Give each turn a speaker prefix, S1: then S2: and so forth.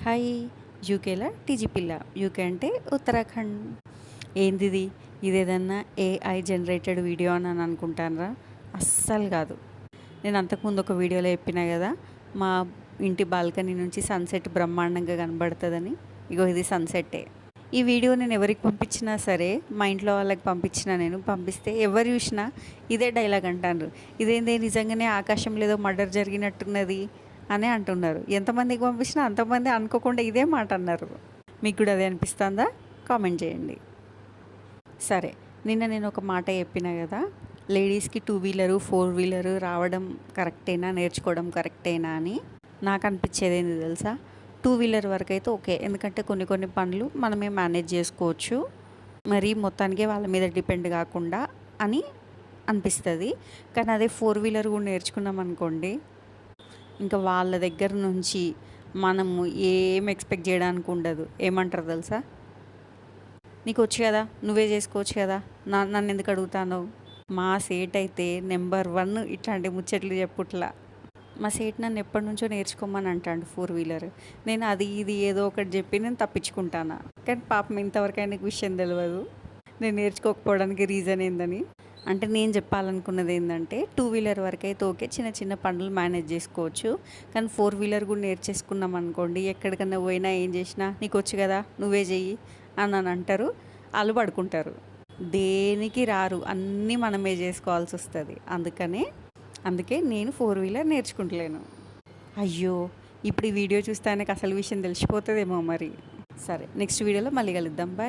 S1: Hi. యూకేలా TG పిల్ల. UK అంటే Uttarakhand. ఏందిది? ఇదేదన్నా AI generated video అని అనుకుంటానరా? అస్సలు కాదు. నేను అంతకుముందు ఒక వీడియోలో చెప్పినా కదా, మా ఇంటి బాల్కనీ నుంచి సన్సెట్ బ్రహ్మాండంగా కనబడుతుందని. ఇగో ఇది సన్సెట్టే. ఈ వీడియో నేను ఎవరికి పంపించినా సరే, మా ఇంట్లో వాళ్ళకి పంపిస్తే ఎవరు చూసినా ఇదే డైలాగ్ అంటారు. ఇదేందే నిజంగానే ఆకాశంలో ఏదో మర్డర్ జరిగినట్టున్నది అనే అంటున్నారు. ఎంతమందికి పంపించినా అంతమంది అనుకోకుండా ఇదే మాట అన్నారు. మీకు కూడా అదే అనిపిస్తుందా? కామెంట్ చేయండి. సరే, నిన్న నేను ఒక మాట చెప్పిన కదా, లేడీస్కి 2 వీలరు 4 వీలరు రావడం కరెక్టేనా, నేర్చుకోవడం కరెక్టేనా అని. నాకు అనిపించేది ఏంది తెలుసా? 2 వీలర్ వరకు అయితే ఓకే, ఎందుకంటే కొన్ని పనులు మనమే మేనేజ్ చేసుకోవచ్చు, మరి మొత్తానికే వాళ్ళ మీద డిపెండ్ కాకుండా అని అనిపిస్తుంది. కానీ అదే 4 వీలర్ కూడా నేర్చుకున్నాం అనుకోండి, ఇంకా వాళ్ళ దగ్గర నుంచి మనము ఏం ఎక్స్పెక్ట్ చేయడానికి ఉండదు. ఏమంటారు తెలుసా? నీకు వచ్చు కదా, నువ్వే చేసుకోవచ్చు కదా, నన్ను ఎందుకు అడుగుతాను. మా సేట్ అయితే నెంబర్ 1 ఇట్లాంటి ముచ్చట్లు చెప్పుట్లా. మా సేట్ నన్ను ఎప్పటి నుంచో నేర్చుకోమని అంటాడు 4 వీలర్. నేను అది ఇది ఏదో ఒకటి చెప్పి నేను తప్పించుకుంటాను. కానీ పాపం ఇంతవరకు ఆయనకు విషయం తెలియదు నేను నేర్చుకోకపోవడానికి రీజన్ ఏందని. అంటే నేను చెప్పాలనుకున్నది ఏంటంటే, 2 వీలర్ వరకు అయితే ఓకే, చిన్న చిన్న పనులు మేనేజ్ చేసుకోవచ్చు. కానీ 4 వీలర్ కూడా నేర్చేసుకున్నాం అనుకోండి, ఎక్కడికన్నా పోయినా ఏం చేసినా నీకు వచ్చు కదా, నువ్వే చెయ్యి అని అంటారు. వాళ్ళు పడుకుంటారు, దేనికి రారు, అన్నీ మనమే చేసుకోవాల్సి వస్తుంది. అందుకే నేను 4 వీలర్ నేర్చుకుంటలేను. అయ్యో, ఇప్పుడు ఈ వీడియో చూస్తే ఆయనకు అసలు విషయం తెలిసిపోతుందేమో మరి. సరే, నెక్స్ట్ వీడియోలో మళ్ళీ కలుద్దాం. బాయ్.